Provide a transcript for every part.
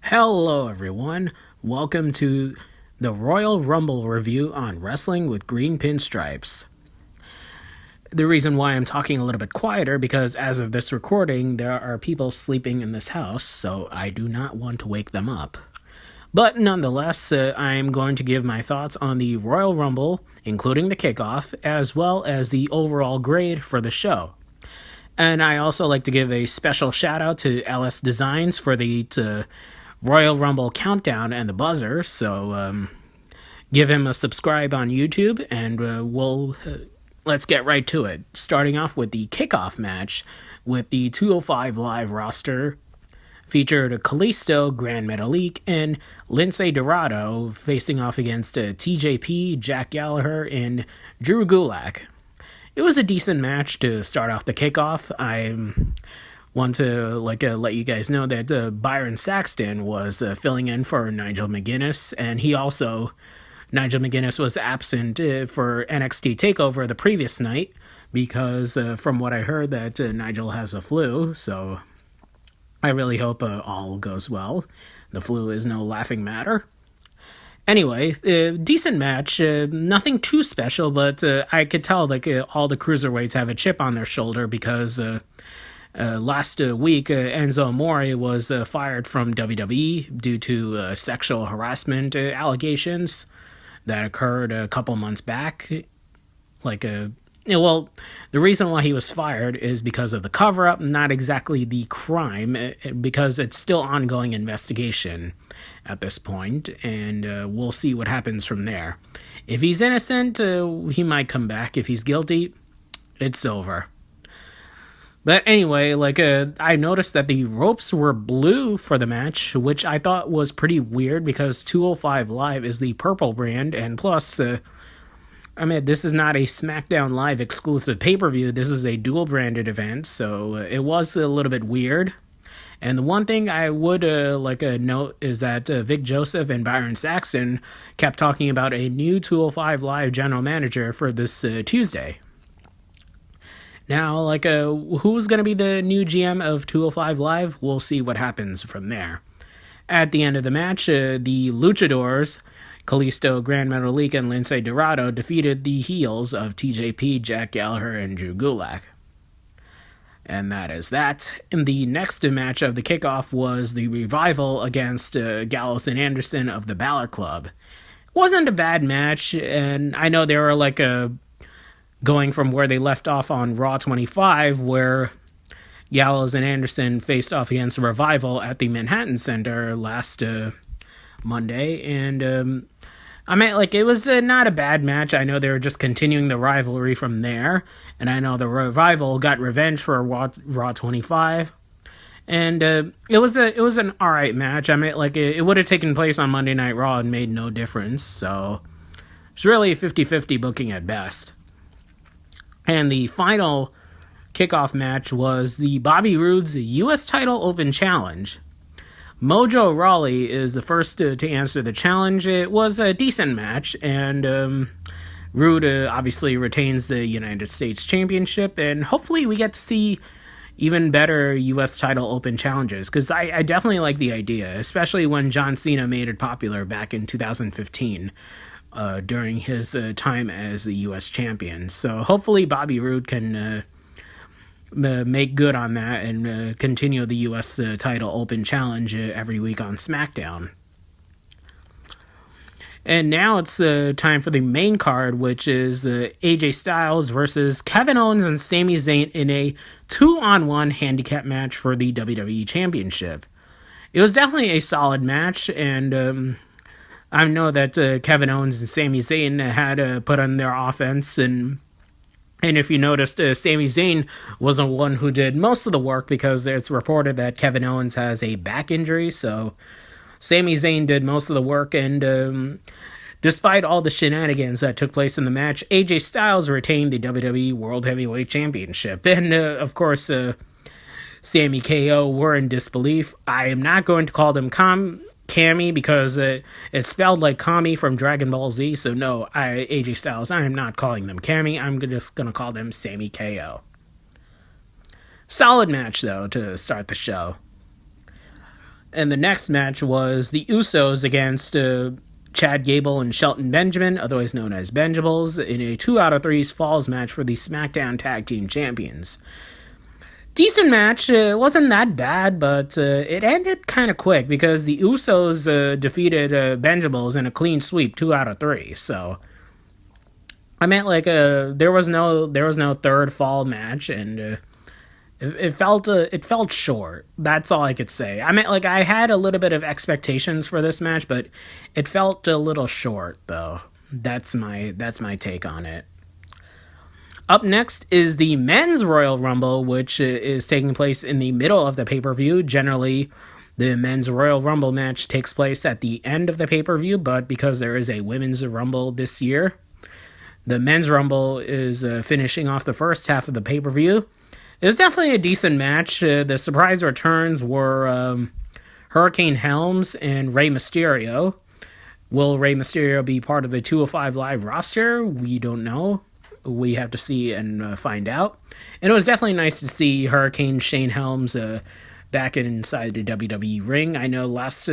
Hello, everyone. Welcome to the Royal Rumble review on Wrestling with Green Pinstripes. The reason why I'm talking a little bit quieter because as of this recording, there are people sleeping in this house, so I do not want to wake them up. But nonetheless, I'm going to give my thoughts on the Royal Rumble, including the kickoff, as well as the overall grade for the show. And I also like to give a special shout out to LS Designs for the Royal Rumble countdown and the buzzer. So give him a subscribe on YouTube, and let's get right to it. Starting off with the kickoff match with the 205 Live roster featured Kalisto, Grand Metalik, and Lince Dorado facing off against TJP, Jack Gallagher, and Drew Gulak. It was a decent match to start off the kickoff. I want to let you guys know that Byron Saxton was filling in for Nigel McGuinness, and Nigel McGuinness was absent for NXT TakeOver the previous night because from what I heard that Nigel has a flu, so I really hope all goes well. The flu is no laughing matter. Anyway, decent match. Nothing too special, but I could tell all the cruiserweights have a chip on their shoulder because last week Enzo Amore was fired from WWE due to sexual harassment allegations that occurred a couple months back. The reason why he was fired is because of the cover-up, not exactly the crime, because it's still ongoing investigation at this point, and we'll see what happens from there. If he's innocent, he might come back. If he's guilty, it's over. But anyway, I noticed that the ropes were blue for the match, which I thought was pretty weird because 205 Live is the purple brand, and plus, this is not a SmackDown Live exclusive pay-per-view. This is a dual-branded event, so it was a little bit weird. And the one thing I would note is that Vic Joseph and Byron Saxton kept talking about a new 205 Live general manager for this Tuesday. Now, who's going to be the new GM of 205 Live? We'll see what happens from there. At the end of the match, the Luchadors, Kalisto, Grand Metalik, and Lince Dorado defeated the heels of TJP, Jack Gallagher, and Drew Gulak. And that is that. And the next match of the kickoff was the Revival against Gallows and Anderson of the Balor Club. It wasn't a bad match, and I know they were going from where they left off on Raw 25, where Gallows and Anderson faced off against Revival at the Manhattan Center last Monday, and it was not a bad match. I know they were just continuing the rivalry from there, and I know the Revival got revenge for Raw 25, and it was an alright match. It would have taken place on Monday Night Raw and made no difference, so it's really a 50-50 booking at best. And the final kickoff match was the Bobby Roode's U.S. Title Open Challenge. Mojo Rawley is the first to answer the challenge. It was a decent match, and Roode obviously retains the United States Championship, and hopefully we get to see even better U.S. Title Open challenges, because I definitely like the idea, especially when John Cena made it popular back in 2015 during his time as the U.S. champion. So hopefully Bobby Roode can make good on that and continue the U.S. Title Open Challenge every week on SmackDown. And now it's time for the main card, which is AJ Styles versus Kevin Owens and Sami Zayn in a 2-on-1 handicap match for the WWE Championship. It was definitely a solid match, and I know that Kevin Owens and Sami Zayn had put on their offense, and if you noticed, Sami Zayn was the one who did most of the work because it's reported that Kevin Owens has a back injury, so Sami Zayn did most of the work, and despite all the shenanigans that took place in the match, AJ Styles retained the WWE World Heavyweight Championship, and of course, Sami KO were in disbelief. I am not going to call them Cammy because it's spelled like Kami from Dragon Ball Z, so no, AJ Styles, I am not calling them Cammy, I'm just going to call them Sami KO. Solid match, though, to start the show. And the next match was the Usos against Chad Gable and Shelton Benjamin, otherwise known as Benjables, in a 2 out of 3 falls match for the SmackDown Tag Team Champions. Decent match. Wasn't that bad, but it ended kind of quick because the Usos defeated Benjables in a clean sweep, 2 out of 3. So I meant like there was no third fall match, and it felt short. That's all I could say. I mean, like, I had a little bit of expectations for this match, but it felt a little short, though. That's my take on it. Up next is the Men's Royal Rumble, which is taking place in the middle of the pay-per-view. Generally, the Men's Royal Rumble match takes place at the end of the pay-per-view, but because there is a Women's Rumble this year, the Men's Rumble is finishing off the first half of the pay-per-view. It was definitely a decent match. The surprise returns were Hurricane Helms and Rey Mysterio. Will Rey Mysterio be part of the 205 Live roster? We don't know. We have to see and find out. And it was definitely nice to see Hurricane Shane Helms back inside the WWE ring. I know last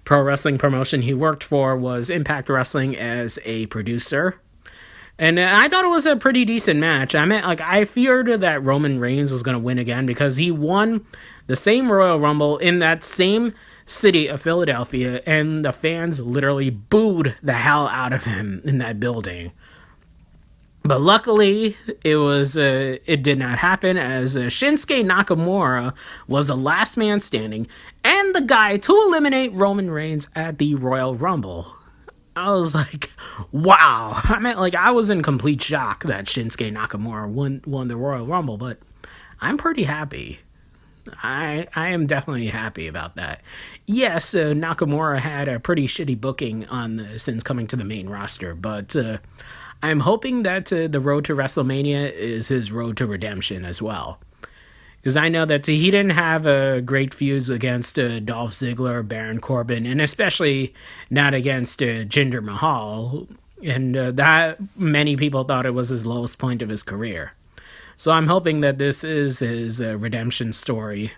pro wrestling promotion he worked for was Impact Wrestling as a producer. And I thought it was a pretty decent match. I mean, like, I feared that Roman Reigns was going to win again because he won the same Royal Rumble in that same city of Philadelphia, and the fans literally booed the hell out of him in that building. But luckily, it did not happen, as Shinsuke Nakamura was the last man standing and the guy to eliminate Roman Reigns at the Royal Rumble. I was like, wow. I mean, like, I was in complete shock that Shinsuke Nakamura won the Royal Rumble, but I'm pretty happy. I am definitely happy about that. Yes, Nakamura had a pretty shitty booking since coming to the main roster, but I'm hoping that the road to WrestleMania is his road to redemption as well. Because I know that he didn't have great feuds against Dolph Ziggler, Baron Corbin, and especially not against Jinder Mahal. And that many people thought it was his lowest point of his career. So I'm hoping that this is his redemption story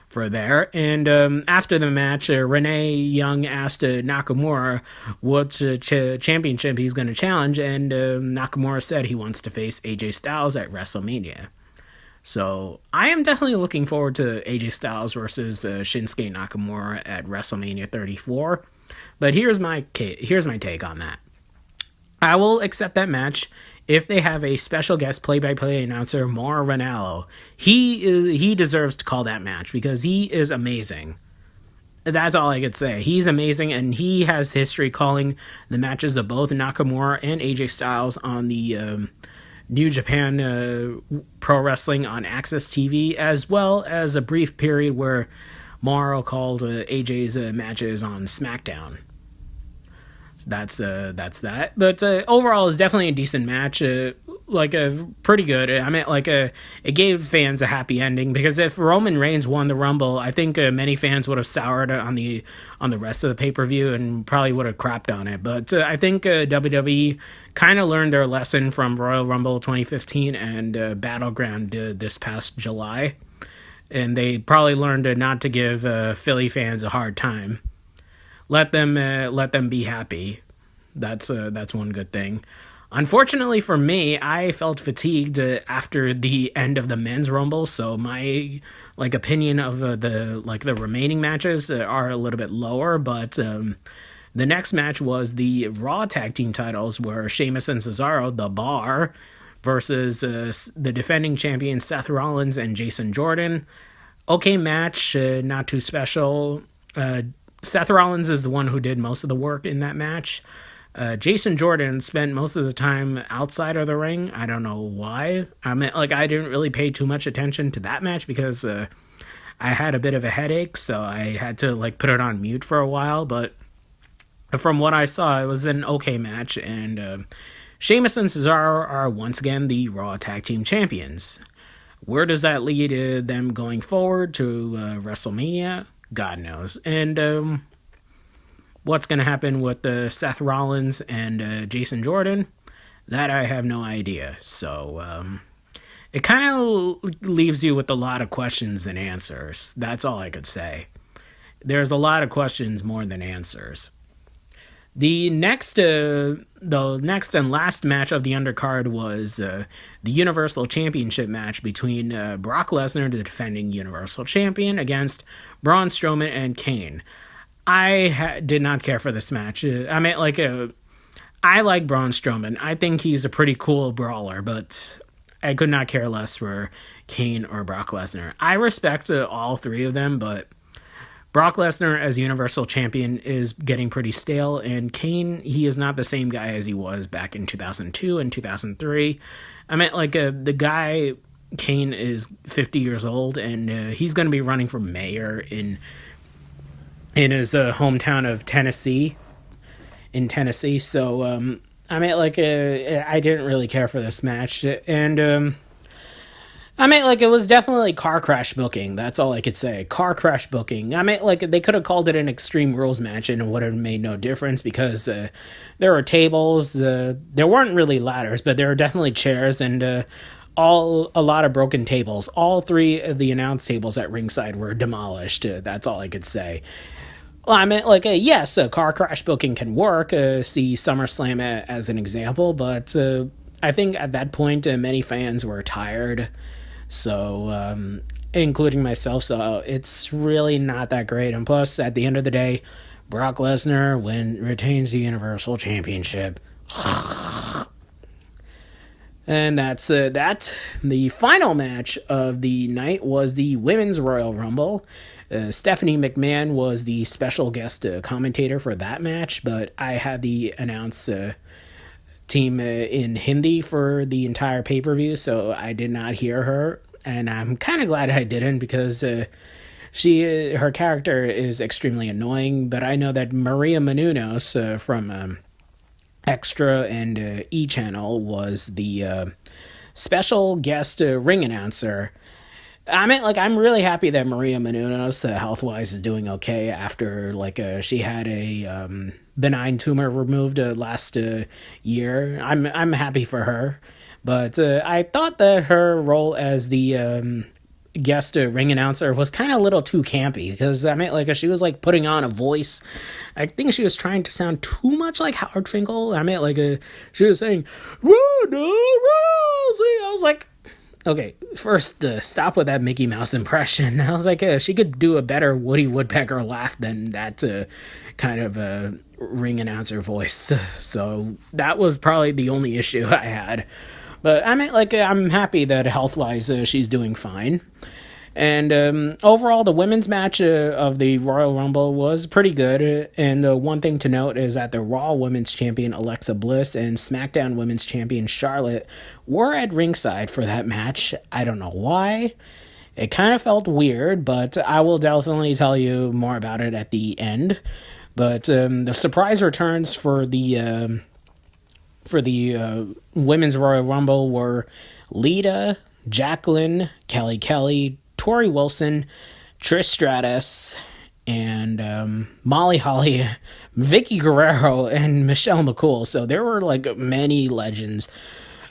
for there. And after the match, Renee Young asked Nakamura what championship he's going to challenge, and Nakamura said he wants to face AJ Styles at WrestleMania. So I am definitely looking forward to AJ Styles versus Shinsuke Nakamura at WrestleMania 34. But here's my take on that. I will accept that match if they have a special guest play-by-play announcer, Mauro Ranallo. He deserves to call that match because he is amazing. That's all I could say. He's amazing, and he has history calling the matches of both Nakamura and AJ Styles on the New Japan Pro Wrestling on Access TV, as well as a brief period where Mauro called AJ's matches on SmackDown. That's that. But overall, it's definitely a decent match. Pretty good. I mean, it gave fans a happy ending, because if Roman Reigns won the Rumble, I think many fans would have soured on the rest of the pay-per-view and probably would have crapped on it. But I think WWE kind of learned their lesson from Royal Rumble 2015 and Battleground this past July, and they probably learned not to give Philly fans a hard time. Let them be happy. That's one good thing. Unfortunately for me, I felt fatigued after the end of the Men's Rumble, so my opinion of the remaining matches are a little bit lower. But the next match was the Raw Tag Team titles, where Sheamus and Cesaro, the Bar, versus the defending champions Seth Rollins and Jason Jordan. Okay match, not too special. Seth Rollins is the one who did most of the work in that match. Jason Jordan spent most of the time outside of the ring. I don't know why. I mean, I didn't really pay too much attention to that match because I had a bit of a headache, so I had to put it on mute for a while. But from what I saw, it was an okay match, and Sheamus and Cesaro are once again the Raw Tag Team Champions. Where does that lead them going forward to WrestleMania? God knows. And what's going to happen with Seth Rollins and Jason Jordan, that I have no idea. So it kind of leaves you with a lot of questions and answers. That's all I could say. there's a lot of questions more than answers. The next and last match of the undercard was the Universal Championship match between Brock Lesnar, the defending Universal Champion, against Braun Strowman and Kane. Did not care for this match. I like Braun Strowman. I think he's a pretty cool brawler, but I could not care less for Kane or Brock Lesnar. I respect all three of them, but Brock Lesnar as Universal Champion is getting pretty stale, and Kane, he is not the same guy as he was back in 2002 and 2003. The guy, Kane, is 50 years old, and he's going to be running for mayor in his hometown of Tennessee, so, I didn't really care for this match, and, it was definitely car crash booking. That's all I could say. Car crash booking. They could have called it an Extreme Rules match and it would have made no difference because there were tables. There weren't really ladders, but there were definitely chairs and a lot of broken tables. All three of the announce tables at ringside were demolished. That's all I could say. Well, yes, car crash booking can work. See SummerSlam as an example, but I think at that point many fans were tired. So, including myself, so it's really not that great. And plus, at the end of the day, Brock Lesnar retains the Universal Championship. And that's that. The final match of the night was the Women's Royal Rumble. Stephanie McMahon was the special guest commentator for that match, but I had the announce team in Hindi for the entire pay-per-view, so I did not hear her, and I'm kind of glad I didn't because her character is extremely annoying, but I know that Maria Menounos from Extra and E! Channel was the special guest ring announcer. I'm really happy that Maria Menounos, health-wise, is doing okay after, she had a benign tumor removed last year. I'm happy for her. But I thought that her role as the guest ring announcer was kind of a little too campy because she was putting on a voice. I think she was trying to sound too much like Howard Finkel. She was saying Ronda Rousey. I was like, okay, first stop with that Mickey Mouse impression. I was like, she could do a better Woody Woodpecker laugh than that kind of ring announcer voice. So that was probably the only issue I had. But I'm happy that health-wise she's doing fine. And overall, the women's match of the Royal Rumble was pretty good. And one thing to note is that the Raw Women's Champion Alexa Bliss and SmackDown Women's Champion Charlotte were at ringside for that match. I don't know why. It kind of felt weird, but I will definitely tell you more about it at the end. But the surprise returns for the Women's Royal Rumble were Lita, Jacqueline, Kelly, Tori Wilson, Trish Stratus, and Molly Holly, Vicky Guerrero, and Michelle McCool. So there were many legends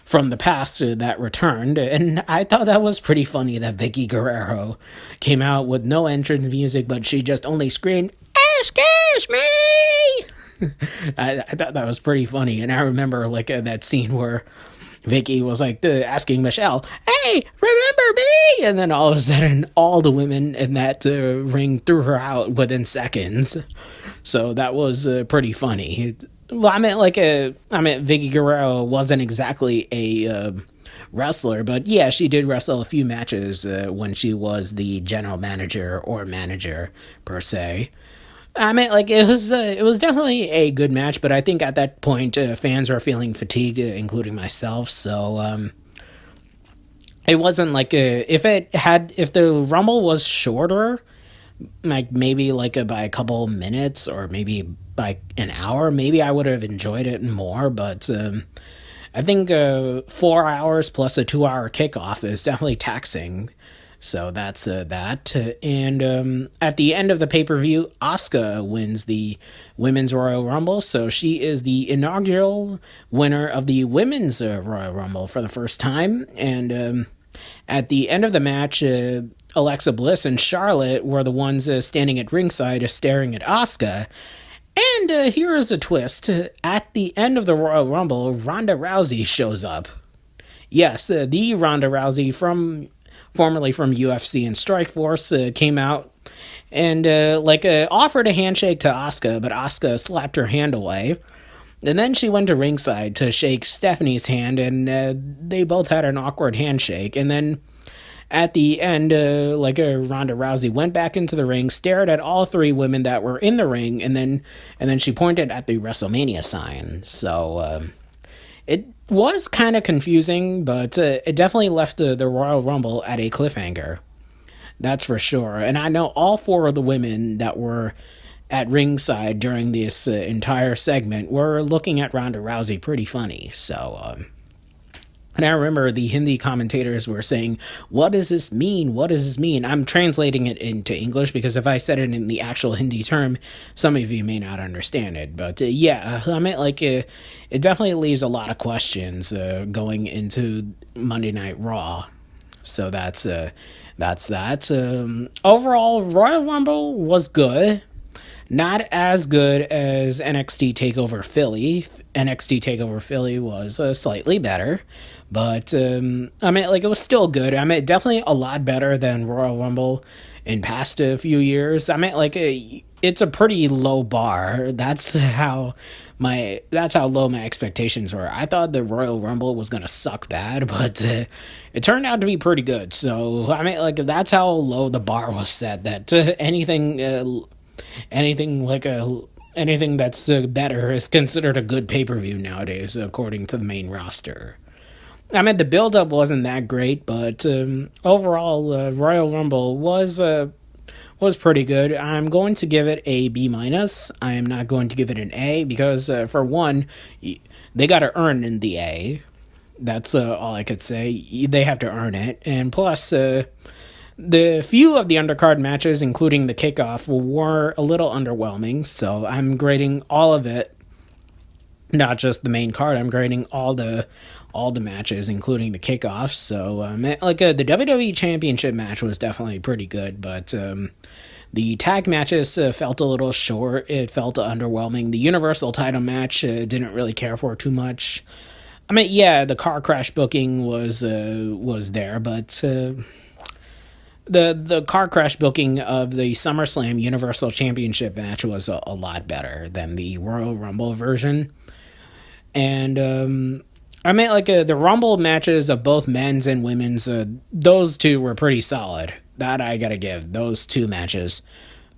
from the past that returned, and I thought that was pretty funny that Vicky Guerrero came out with no entrance music, but she just only screamed, "Excuse me!" I thought that was pretty funny, and I remember that scene where Vicky was asking Michelle, "Hey, remember me?" And then all of a sudden, all the women in that ring threw her out within seconds. So that was pretty funny. Vicky Guerrero wasn't exactly a wrestler, but yeah, she did wrestle a few matches when she was the general manager or manager per se. It was definitely a good match, but I think at that point fans were feeling fatigued, including myself. So it wasn't if the Rumble was shorter, maybe by a couple minutes or maybe by an hour, maybe I would have enjoyed it more. But I think 4 hours plus a 2-hour kickoff is definitely taxing. So that's that. And at the end of the pay-per-view, Asuka wins the Women's Royal Rumble. So she is the inaugural winner of the Women's Royal Rumble for the first time. And at the end of the match, Alexa Bliss and Charlotte were the ones standing at ringside staring at Asuka. And here is a twist. At the end of the Royal Rumble, Ronda Rousey shows up. Yes, the Ronda Rousey formerly from UFC and Strikeforce came out and offered a handshake to Asuka, but Asuka slapped her hand away. And then she went to ringside to shake Stephanie's hand, and they both had an awkward handshake. And then at the end, Ronda Rousey went back into the ring, stared at all three women that were in the ring, and then she pointed at the WrestleMania sign. So it was kind of confusing, but it definitely left the Royal Rumble at a cliffhanger. That's for sure. And I know all four of the women that were at ringside during this entire segment were looking at Ronda Rousey pretty funny. So, and I remember the Hindi commentators were saying, "What does this mean? What does this mean?" I'm translating it into English because if I said it in the actual Hindi term, some of you may not understand it. But I mean, it definitely leaves a lot of questions going into Monday Night Raw. So that's that. Overall, Royal Rumble was good. Not as good as NXT TakeOver Philly. NXT TakeOver Philly was slightly better, but I mean, it was still good. I mean, definitely a lot better than Royal Rumble in past few years. I mean, it's a pretty low bar. That's how low my expectations were. I thought the Royal Rumble was gonna suck bad, but it turned out to be pretty good. So I mean, that's how low the bar was set. That anything that's better is considered a good pay-per-view nowadays, according to the main roster. I mean, the build-up wasn't that great, but overall, Royal Rumble was pretty good. I'm going to give it a B-. I am not going to give it an A, because for one, they got to earn in the A. That's all I could say. They have to earn it. And plus, the few of the undercard matches, including the kickoff, were a little underwhelming, so I'm grading all of it, not just the main card. I'm grading all the matches, including the kickoff. So, the WWE Championship match was definitely pretty good, but the tag matches felt a little short. It felt underwhelming. The Universal title match didn't really care for too much. I mean, yeah, the car crash booking was there, but the car crash booking of the SummerSlam Universal Championship match was a lot better than the Royal Rumble version. And I mean, the Rumble matches of both men's and women's, those two were pretty solid. That I gotta give. Those two matches,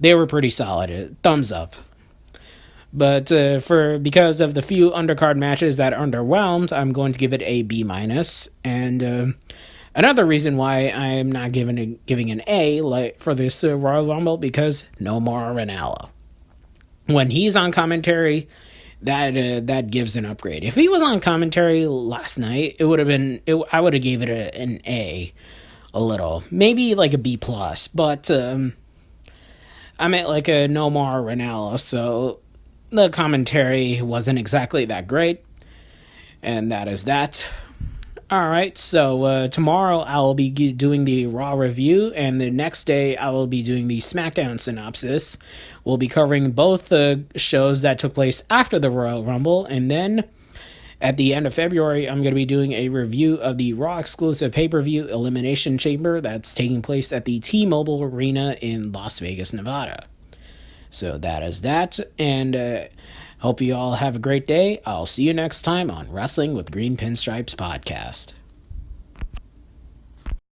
they were pretty solid. Thumbs up. But because of the few undercard matches that underwhelmed, I'm going to give it a B-. And another reason why I'm not giving an A for this Royal Rumble, because no more Ranallo. When he's on commentary, that gives an upgrade. If he was on commentary last night, it would have been. I would have gave it an A, a little, maybe like a B+. But I meant a no more Ranallo, so the commentary wasn't exactly that great, and that is that. Alright, so tomorrow I'll be doing the Raw review, and the next day I will be doing the SmackDown synopsis. We'll be covering both the shows that took place after the Royal Rumble, and then at the end of February, I'm going to be doing a review of the Raw exclusive pay-per-view Elimination Chamber that's taking place at the T-Mobile Arena in Las Vegas, Nevada. So that is that, and hope you all have a great day. I'll see you next time on Wrestling with Green Pinstripes podcast.